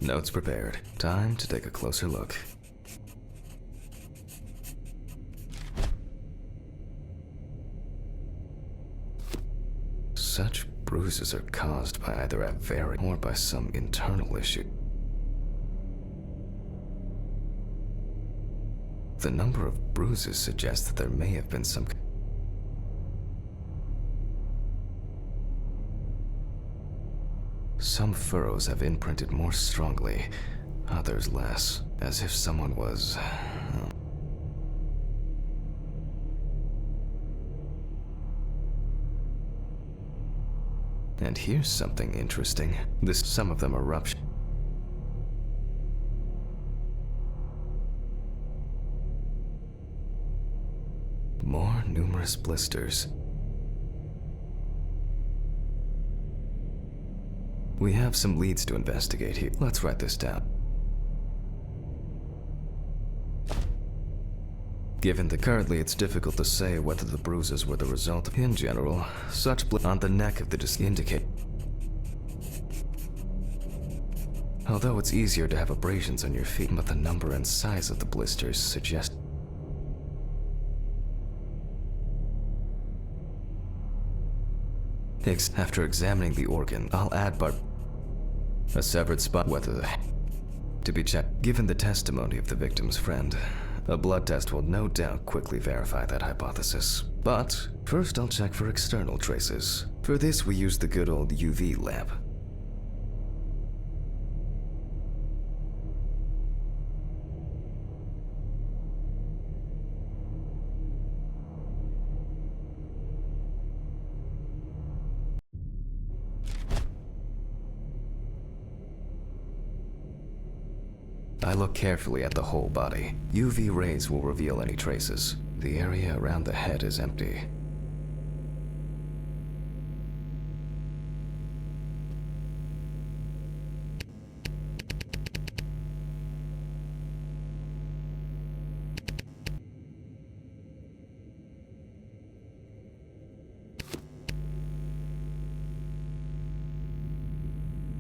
Notes prepared. Time to take a closer look. Such bruises are caused by either a very or by some internal issue. The number of bruises suggests that there may have been some. Some furrows have imprinted more strongly, others less, as if someone was. And here's something interesting. Some of them are ruptured. More numerous blisters. We have some leads to investigate here. Let's write this down. Given that currently it's difficult to say whether the bruises were the result of, in general, such on the neck of the indicate. Although it's easier to have abrasions on your feet, but the number and size of the blisters suggest. After examining the organ, I'll add a severed spot, to be checked. Given the testimony of the victim's friend, a blood test will no doubt quickly verify that hypothesis. But first I'll check for external traces. For this we use the good old UV lamp. I look carefully at the whole body. UV rays will reveal any traces. The area around the head is empty.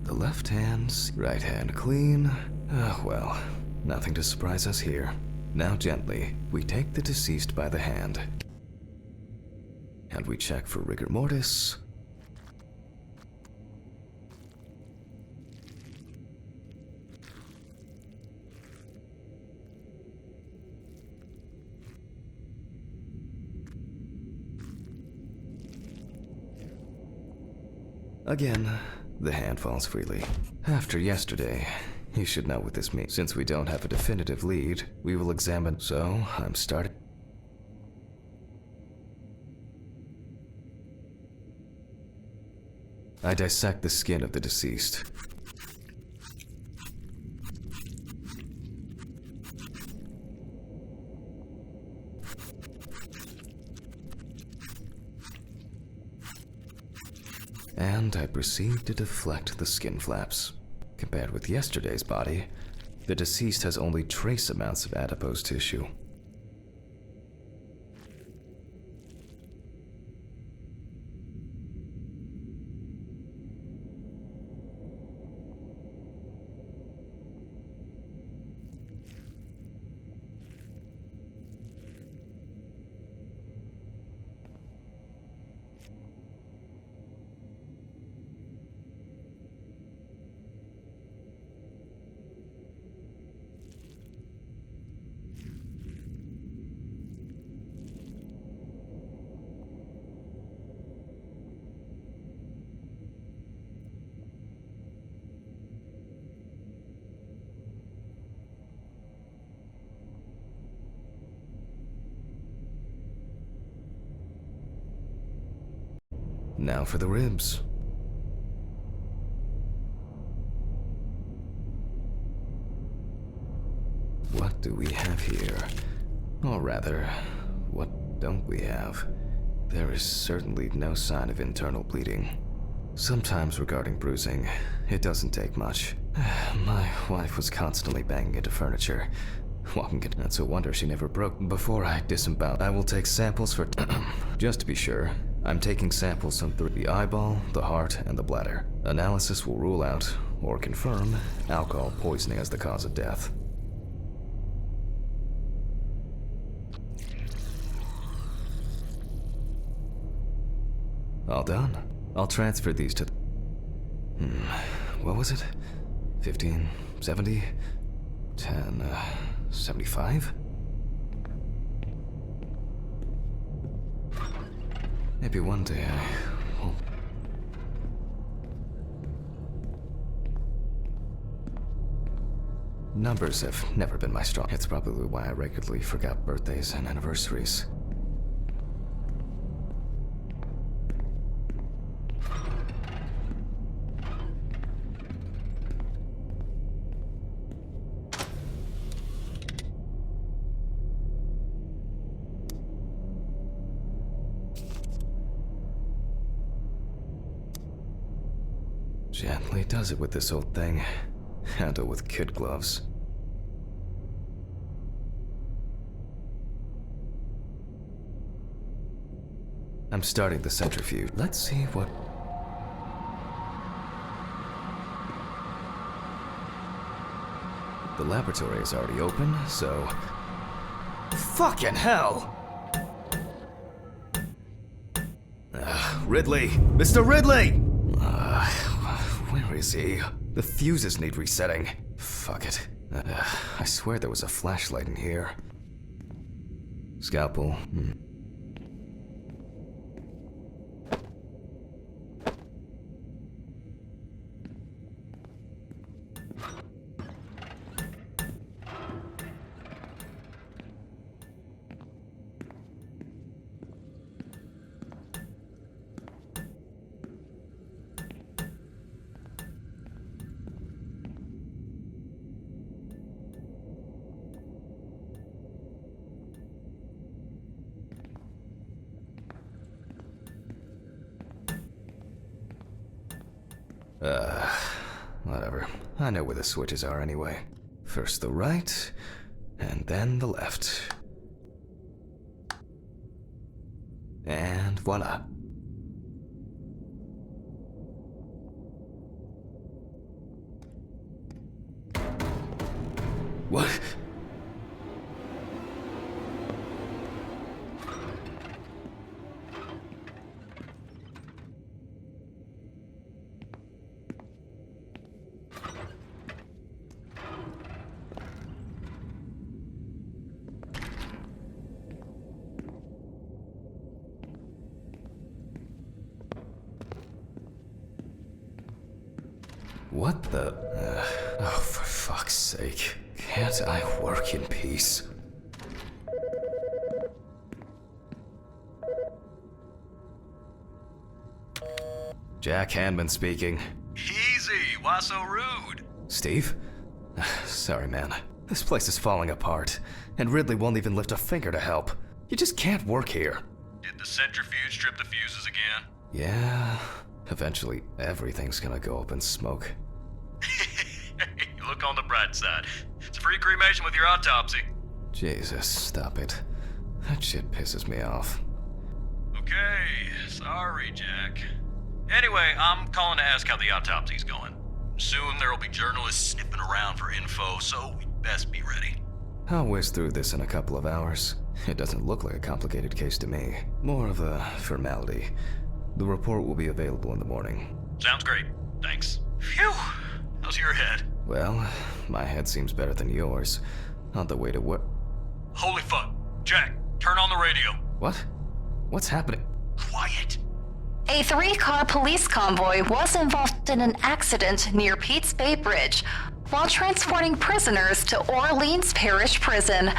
The left hand's right hand clean. Well, nothing to surprise us here. Now gently, we take the deceased by the hand. And we check for rigor mortis. Again, the hand falls freely. After yesterday, you should know what this means. Since we don't have a definitive lead, we will examine. So, I'm starting. I dissect the skin of the deceased. And I proceed to deflect the skin flaps. Compared with yesterday's body, the deceased has only trace amounts of adipose tissue. Now for the ribs. What do we have here? Or rather, what don't we have? There is certainly no sign of internal bleeding. Sometimes regarding bruising, it doesn't take much. My wife was constantly banging into furniture. Walking it, it's a wonder she never broke. Before I disembowel, I will take samples for just to be sure. I'm taking samples from the eyeball, the heart, and the bladder. Analysis will rule out or confirm alcohol poisoning as the cause of death. All done. I'll transfer these to... what was it? 15, 70, 10, 75? Maybe one day I won't... Numbers have never been my strong. It's probably why I regularly forgot birthdays and anniversaries. Gently does it with this old thing. Handle with kid gloves. I'm starting the centrifuge. Let's see what... The laboratory is already open, so... Fucking hell! Ridley! Mr. Ridley! Where is he? The fuses need resetting. Fuck it. I swear there was a flashlight in here. Scalpel. Whatever. I know where the switches are anyway. First the right, and then the left. And voila. What? What the... oh, for fuck's sake. Can't I work in peace? Jack Hanman speaking. Easy, why so rude? Steve? Sorry, man. This place is falling apart, and Ridley won't even lift a finger to help. You just can't work here. Did the centrifuge strip the fuses again? Yeah... Eventually, everything's gonna go up in smoke. Look on the bright side. It's a free cremation with your autopsy. Jesus, stop it. That shit pisses me off. Okay, sorry, Jack. Anyway, I'm calling to ask how the autopsy's going. Soon there'll be journalists sniffing around for info, so we'd best be ready. I'll whiz through this in a couple of hours. It doesn't look like a complicated case to me. More of a formality. The report will be available in the morning. Sounds great. Thanks. Phew! How's your head? Well, my head seems better than yours. On the way to work. Holy fuck. Jack, turn on the radio. What? What's happening? Quiet. A 3-car police convoy was involved in an accident near Pete's Bay Bridge while transporting prisoners to Orleans Parish Prison.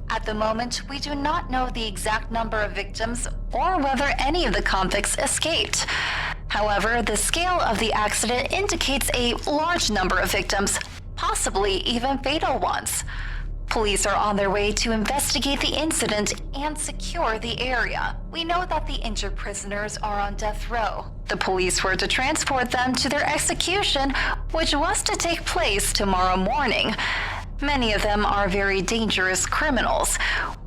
At the moment, we do not know the exact number of victims or whether any of the convicts escaped. However, the scale of the accident indicates a large number of victims, possibly even fatal ones. Police are on their way to investigate the incident and secure the area. We know that the injured prisoners are on death row. The police were to transport them to their execution, which was to take place tomorrow morning. Many of them are very dangerous criminals.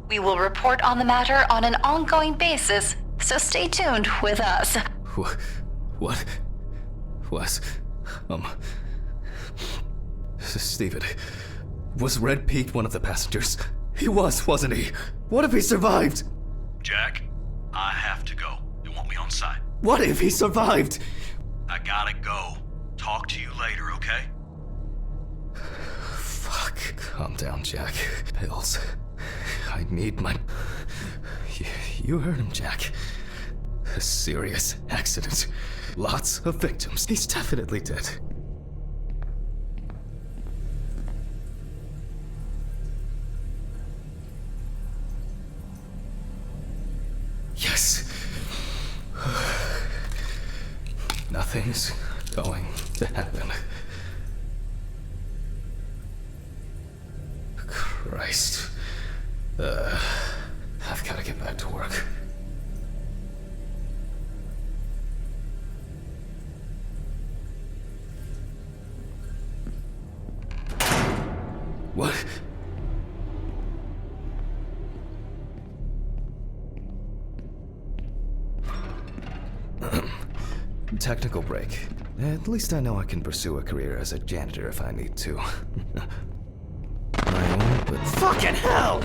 We will report on the matter on an ongoing basis, so stay tuned with us. What? Steven, was Red Pete one of the passengers? He was, wasn't he? What if he survived? Jack, I have to go. They want me on site. What if he survived? I gotta go. Talk to you later, okay? Fuck. Calm down, Jack. Pills. I need my... You heard him, Jack. A serious accident. Lots of victims. He's definitely dead. Yes. Nothing's going to happen. Christ. I've got to get back to work. What? Technical break. At least I know I can pursue a career as a janitor if I need to. My own, but fucking hell!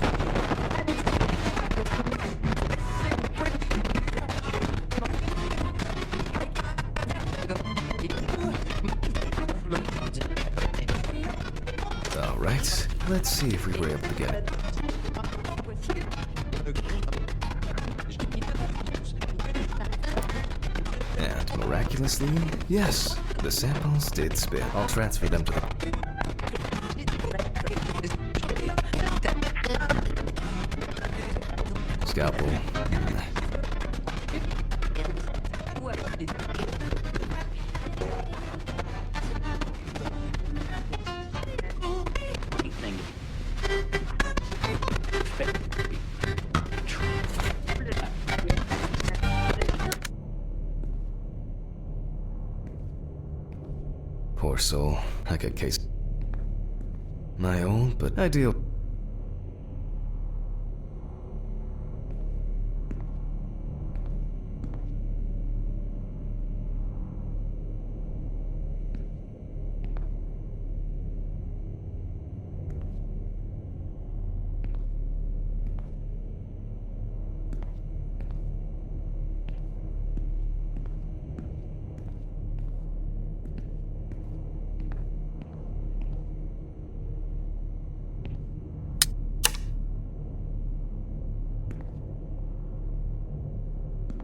All right, let's see if we were able to get it. And miraculously, yes, the samples did spin. I'll transfer them to the... Scalpel. Poor soul. I got case. My old but ideal.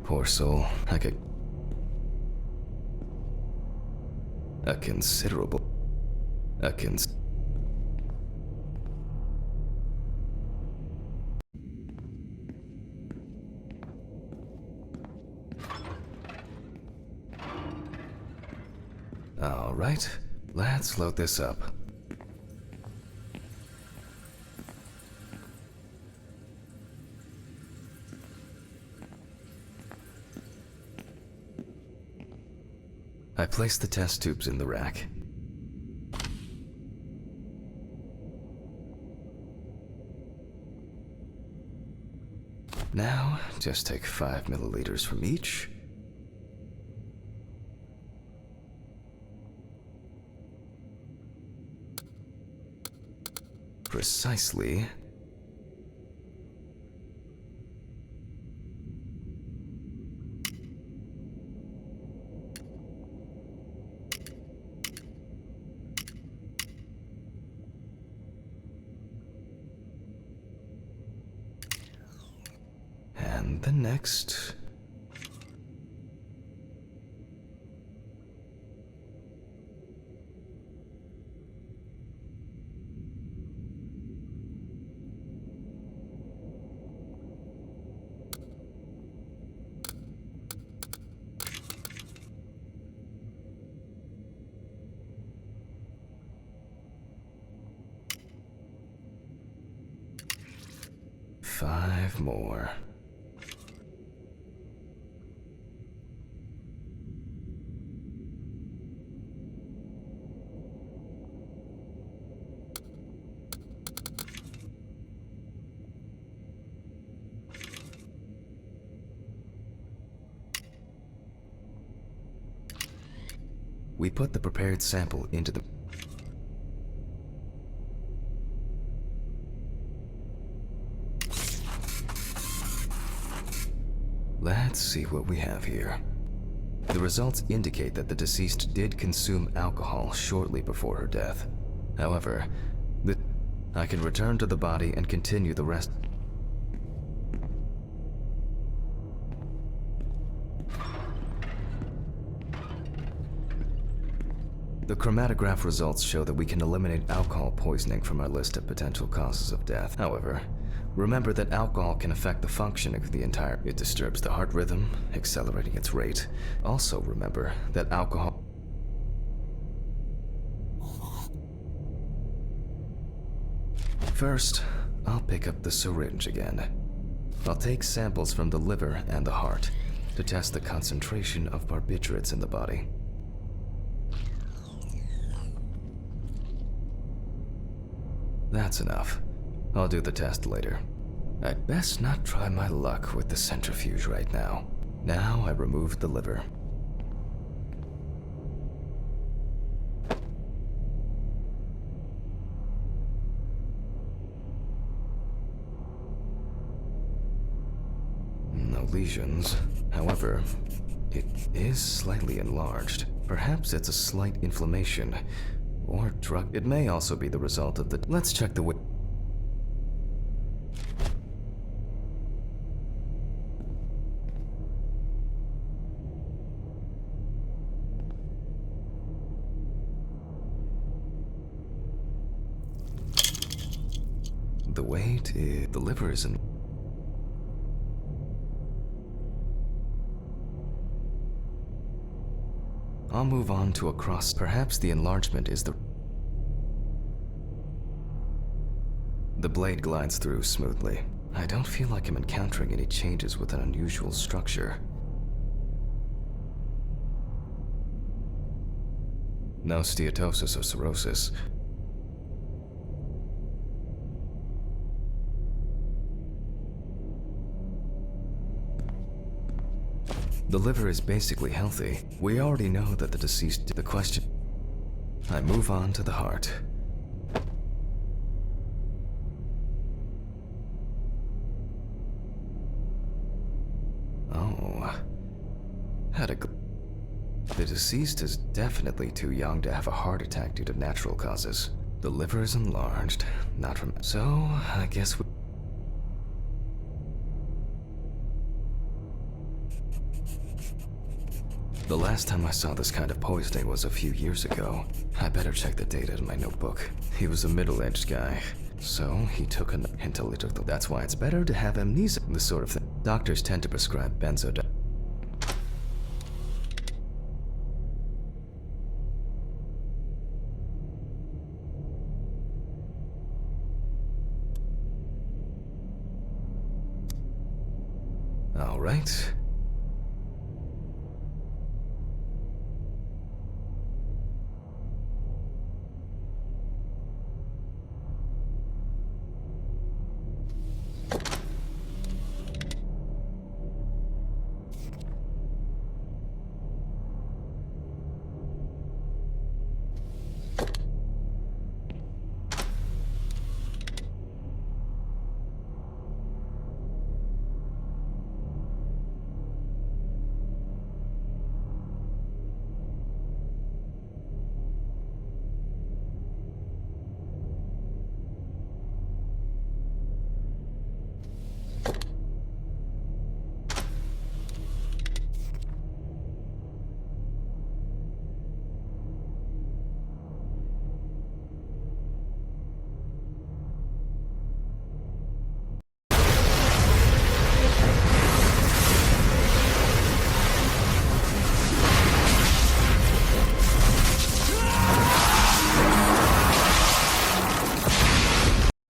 Poor soul. I could... A considerable... All right, let's load this up. I placed the test tubes in the rack. Now, just take 5 milliliters from each. Precisely. And the next. Five more. We put the prepared sample into the... Let's see what we have here. The results indicate that the deceased did consume alcohol shortly before her death. However, I can return to the body and continue the rest. The chromatograph results show that we can eliminate alcohol poisoning from our list of potential causes of death. However, remember that alcohol can affect the functioning of the entire. It disturbs the heart rhythm, accelerating its rate. Also remember that alcohol. First, I'll pick up the syringe again. I'll take samples from the liver and the heart to test the concentration of barbiturates in the body. That's enough. I'll do the test later. I'd best not try my luck with the centrifuge right now. Now I remove the liver. No lesions. However, it is slightly enlarged. Perhaps it's a slight inflammation or drug. It may also be the result of the. Let's check the. The weight is. The liver isn't. I'll move on to a cross. Perhaps the enlargement is the. The blade glides through smoothly. I don't feel like I'm encountering any changes with an unusual structure. No steatosis or cirrhosis. The liver is basically healthy. We already know that the deceased. The question. I move on to the heart. Oh. The deceased is definitely too young to have a heart attack due to natural causes. The liver is enlarged, not from. So, I guess we. The last time I saw this kind of poisoning was a few years ago. I better check the data in my notebook. He was a middle-aged guy, so he took until he took the. That's why it's better to have amnesia. This sort of thing. Doctors tend to prescribe benzodiazepines. All right.